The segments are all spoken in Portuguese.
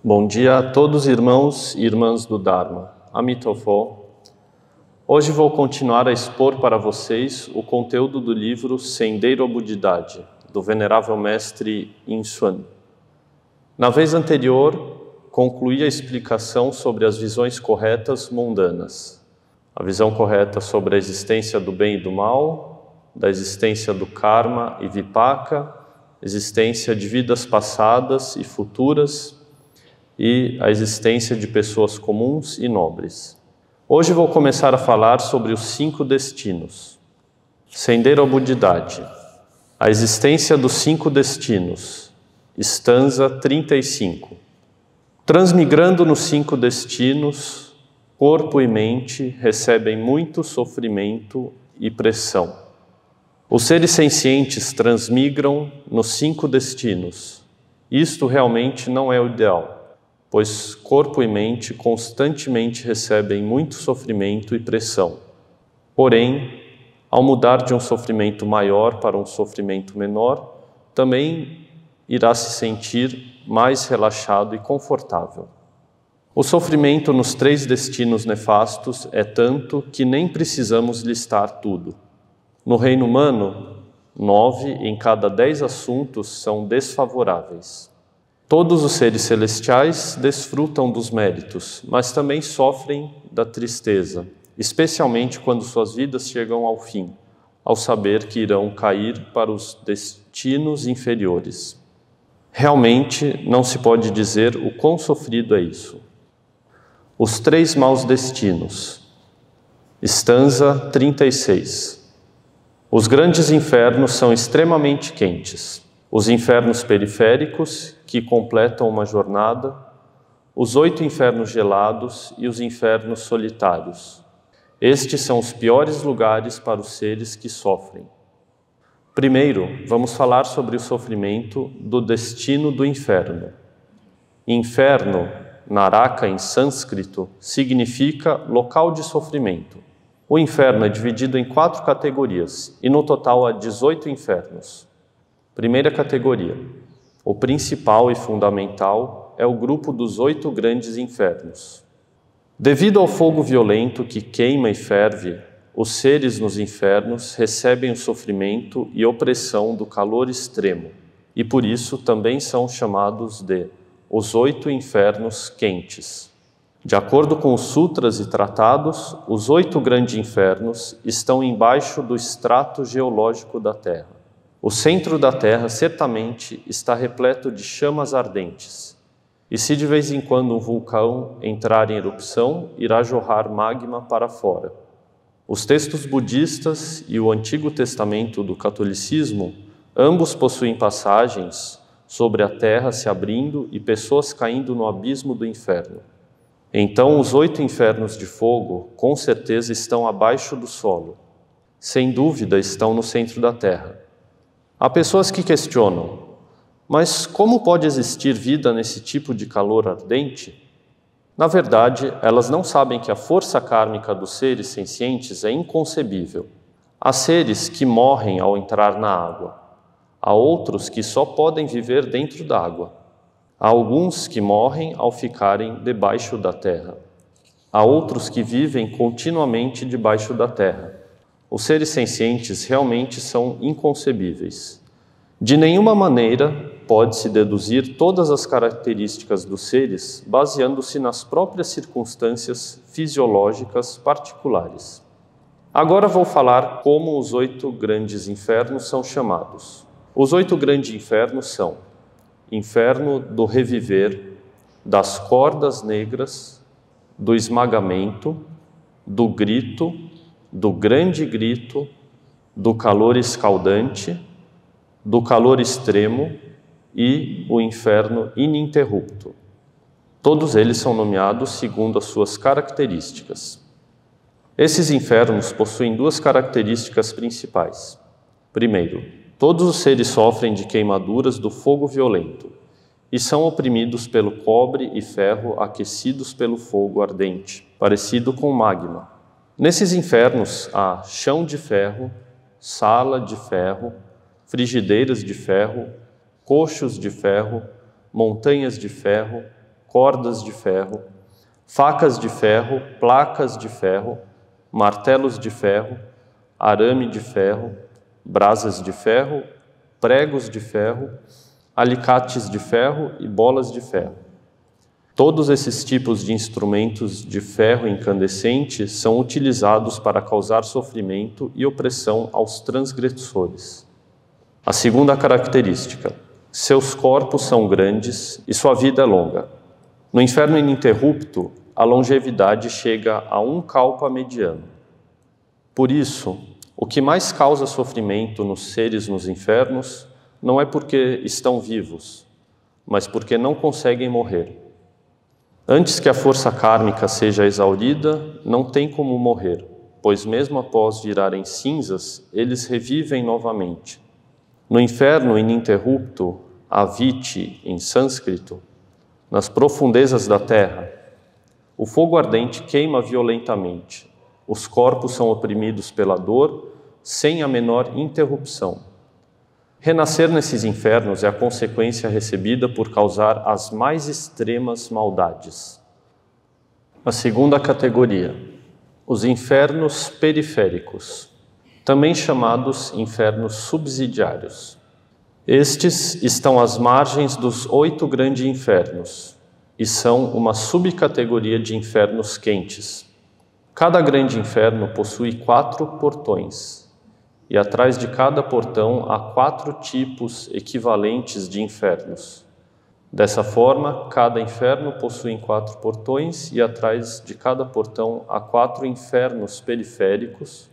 Bom dia a todos irmãos e irmãs do Dharma. Amitofo. Hoje vou continuar a expor para vocês o conteúdo do livro Sendeiro à Buddhidade, do Venerável Mestre In Xuan. Na vez anterior, concluí a explicação sobre as visões corretas mundanas. A visão correta sobre a existência do bem e do mal, da existência do karma e vipaka, existência de vidas passadas e futuras, e a existência de pessoas comuns e nobres. Hoje vou começar a falar sobre os 5 destinos. Sendeiro à Buddhidade. A existência dos 5 destinos. Estanza 35. Transmigrando nos 5 destinos, corpo e mente recebem muito sofrimento e pressão. Os seres sencientes transmigram nos 5 destinos. Isto realmente não é o ideal, pois corpo e mente constantemente recebem muito sofrimento e pressão. Porém, ao mudar de um sofrimento maior para um sofrimento menor, também irá se sentir mais relaxado e confortável. O sofrimento nos 3 destinos nefastos é tanto que nem precisamos listar tudo. No reino humano, 9 em cada 10 assuntos são desfavoráveis. Todos os seres celestiais desfrutam dos méritos, mas também sofrem da tristeza, especialmente quando suas vidas chegam ao fim, ao saber que irão cair para os destinos inferiores. Realmente não se pode dizer o quão sofrido é isso. Os 3 maus destinos. Estanza 36. Os grandes infernos são extremamente quentes. Os infernos periféricos, que completam uma jornada, os 8 infernos gelados e os infernos solitários. Estes são os piores lugares para os seres que sofrem. Primeiro, vamos falar sobre o sofrimento do destino do inferno. Inferno, Naraka em sânscrito, significa local de sofrimento. O inferno é dividido em 4 categorias e no total há 18 infernos. Primeira categoria. O principal e fundamental é o grupo dos 8 grandes infernos. Devido ao fogo violento que queima e ferve, os seres nos infernos recebem o sofrimento e opressão do calor extremo, e por isso também são chamados de os 8 infernos quentes. De acordo com os sutras e tratados, os 8 grandes infernos estão embaixo do estrato geológico da Terra. O centro da Terra certamente está repleto de chamas ardentes, e se de vez em quando um vulcão entrar em erupção, irá jorrar magma para fora. Os textos budistas e o Antigo Testamento do catolicismo, ambos possuem passagens sobre a Terra se abrindo e pessoas caindo no abismo do inferno. Então os 8 infernos de fogo, com certeza, estão abaixo do solo. Sem dúvida, estão no centro da Terra. Há pessoas que questionam, mas como pode existir vida nesse tipo de calor ardente? Na verdade, elas não sabem que a força kármica dos seres sencientes é inconcebível. Há seres que morrem ao entrar na água. Há outros que só podem viver dentro da água. Há alguns que morrem ao ficarem debaixo da terra. Há outros que vivem continuamente debaixo da terra. Os seres sencientes realmente são inconcebíveis. De nenhuma maneira pode-se deduzir todas as características dos seres baseando-se nas próprias circunstâncias fisiológicas particulares. Agora vou falar como os 8 grandes infernos são chamados. Os 8 grandes infernos são: inferno do reviver, das cordas negras, do esmagamento, do grito, do grande grito, do calor escaldante, do calor extremo e o inferno ininterrupto. Todos eles são nomeados segundo as suas características. Esses infernos possuem 2 características principais. Primeiro, todos os seres sofrem de queimaduras do fogo violento e são oprimidos pelo cobre e ferro aquecidos pelo fogo ardente, parecido com magma. Nesses infernos há chão de ferro, sala de ferro, frigideiras de ferro, coxos de ferro, montanhas de ferro, cordas de ferro, facas de ferro, placas de ferro, martelos de ferro, arame de ferro, brasas de ferro, pregos de ferro, alicates de ferro e bolas de ferro. Todos esses tipos de instrumentos de ferro incandescente são utilizados para causar sofrimento e opressão aos transgressores. A segunda característica: seus corpos são grandes e sua vida é longa. No inferno ininterrupto, a longevidade chega a 1 kalpa mediano. Por isso, o que mais causa sofrimento nos seres nos infernos não é porque estão vivos, mas porque não conseguem morrer. Antes que a força kármica seja exaurida, não tem como morrer, pois mesmo após virarem cinzas, eles revivem novamente. No inferno ininterrupto, Aviti, em sânscrito, nas profundezas da terra, o fogo ardente queima violentamente. Os corpos são oprimidos pela dor, sem a menor interrupção. Renascer nesses infernos é a consequência recebida por causar as mais extremas maldades. A segunda categoria: os infernos periféricos, também chamados infernos subsidiários. Estes estão às margens dos 8 grandes infernos e são uma subcategoria de infernos quentes. Cada grande inferno possui 4 portões. E atrás de cada portão há 4 tipos equivalentes de infernos. Dessa forma, cada inferno possui 4 portões e atrás de cada portão há 4 infernos periféricos,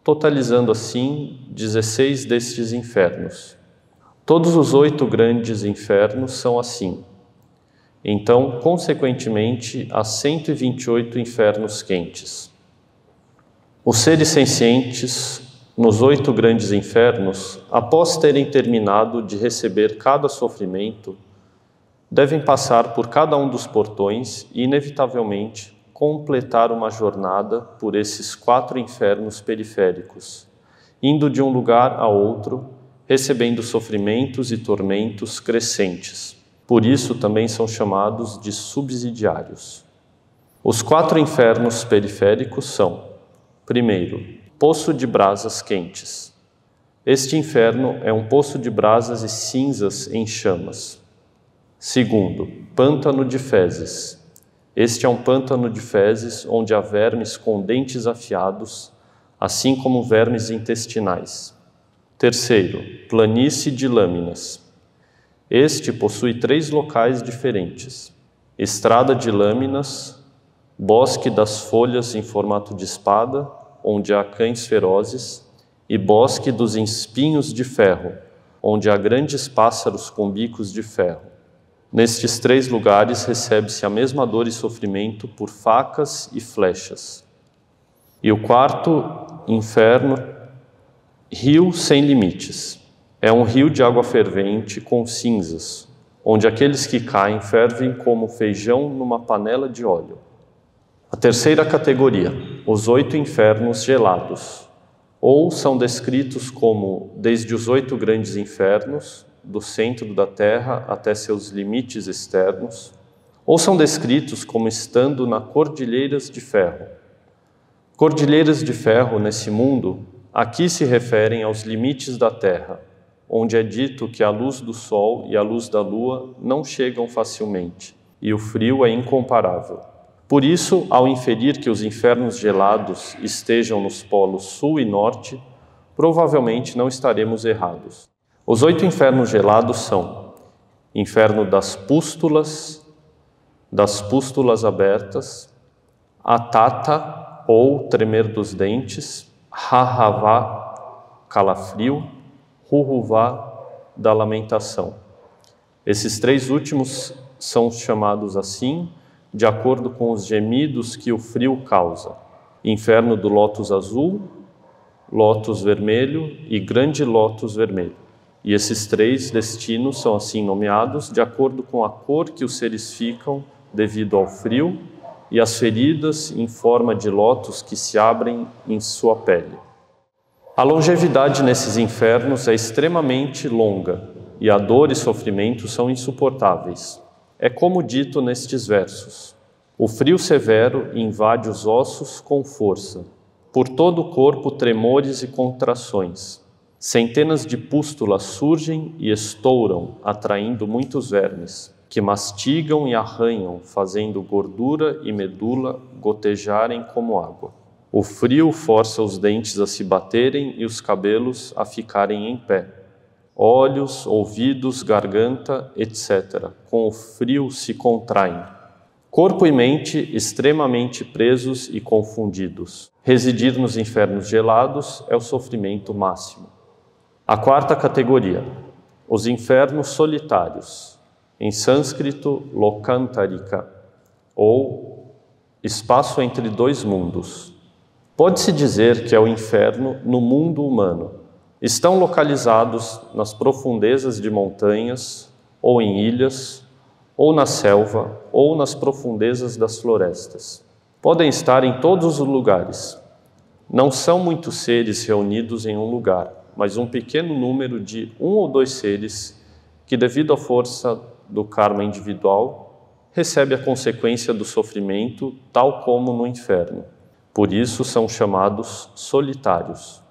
totalizando assim 16 destes infernos. Todos os 8 grandes infernos são assim. Então, consequentemente, há 128 infernos quentes. Os seres sencientes nos 8 grandes infernos, após terem terminado de receber cada sofrimento, devem passar por cada um dos portões e, inevitavelmente, completar uma jornada por esses 4 infernos periféricos, indo de um lugar a outro, recebendo sofrimentos e tormentos crescentes. Por isso também são chamados de subsidiários. Os 4 infernos periféricos são: primeiro, poço de brasas quentes. Este inferno é um poço de brasas e cinzas em chamas. Segundo, pântano de fezes. Este é um pântano de fezes onde há vermes com dentes afiados, assim como vermes intestinais. Terceiro, planície de lâminas. Este possui 3 locais diferentes: estrada de lâminas, bosque das folhas em formato de espada, onde há cães ferozes, e bosque dos espinhos de ferro, onde há grandes pássaros com bicos de ferro. Nestes 3 lugares recebe-se a mesma dor e sofrimento por facas e flechas. E o 4º inferno, rio sem limites. É um rio de água fervente com cinzas, onde aqueles que caem fervem como feijão numa panela de óleo. A terceira categoria, os 8 infernos gelados, ou são descritos como desde os 8 grandes infernos, do centro da terra até seus limites externos, ou são descritos como estando na cordilheiras de ferro. Cordilheiras de ferro nesse mundo, aqui se referem aos limites da terra, onde é dito que a luz do sol e a luz da lua não chegam facilmente, e o frio é incomparável. Por isso, ao inferir que os infernos gelados estejam nos polos sul e norte, provavelmente não estaremos errados. Os 8 infernos gelados são: inferno das pústulas abertas, Atata, ou tremer dos dentes, Rahavá, calafrio, Ruhuvá, da lamentação. Esses 3 últimos são chamados assim, de acordo com os gemidos que o frio causa: inferno do lótus azul, lótus vermelho e grande lótus vermelho. E esses 3 destinos são assim nomeados de acordo com a cor que os seres ficam devido ao frio e as feridas em forma de lótus que se abrem em sua pele. A longevidade nesses infernos é extremamente longa e a dor e sofrimento são insuportáveis. é como dito nestes versos: o frio severo invade os ossos com força, por todo o corpo tremores e contrações. Centenas de pústulas surgem e estouram, atraindo muitos vermes, que mastigam e arranham, fazendo gordura e medula gotejarem como água. O frio força os dentes a se baterem e os cabelos a ficarem em pé. Olhos, ouvidos, garganta, etc., com o frio se contraem. Corpo e mente extremamente presos e confundidos. Residir nos infernos gelados é o sofrimento máximo. A quarta categoria, os infernos solitários, em sânscrito Lokantarika, ou espaço entre dois mundos. Pode-se dizer que é o inferno no mundo humano. Estão localizados nas profundezas de montanhas, ou em ilhas, ou na selva, ou nas profundezas das florestas. Podem estar em todos os lugares. Não são muitos seres reunidos em um lugar, mas um pequeno número de 1 ou 2 seres que, devido à força do karma individual, recebe a consequência do sofrimento, tal como no inferno. Por isso são chamados solitários.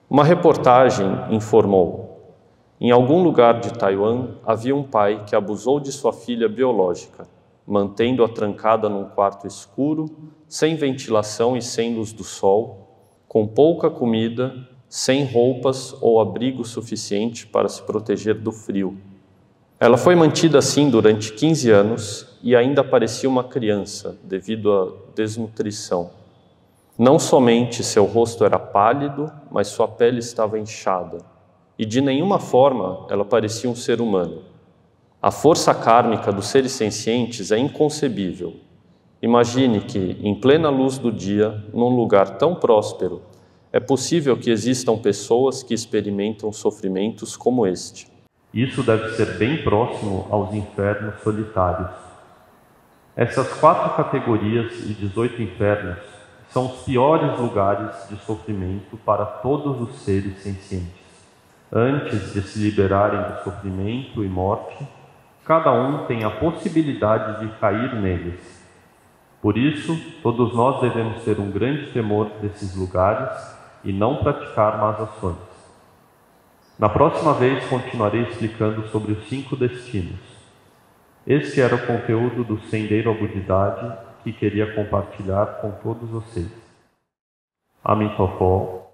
Uma reportagem informou: em algum lugar de Taiwan havia um pai que abusou de sua filha biológica, mantendo-a trancada num quarto escuro, sem ventilação e sem luz do sol, com pouca comida, sem roupas ou abrigo suficiente para se proteger do frio. Ela foi mantida assim durante 15 anos e ainda parecia uma criança devido à desnutrição. Não somente seu rosto era pálido, mas sua pele estava inchada, e de nenhuma forma ela parecia um ser humano. A força kármica dos seres sencientes é inconcebível. Imagine que, em plena luz do dia, num lugar tão próspero, é possível que existam pessoas que experimentam sofrimentos como este. Isso deve ser bem próximo aos infernos solitários. Essas 4 categorias e 18 infernos são os piores lugares de sofrimento para todos os seres sencientes. Antes de se liberarem do sofrimento e morte, cada um tem a possibilidade de cair neles. Por isso, todos nós devemos ter um grande temor desses lugares e não praticar más ações. Na próxima vez continuarei explicando sobre os 5 destinos. Este era o conteúdo do Sendeiro à Buddhidade que queria compartilhar com todos vocês. Amitofo.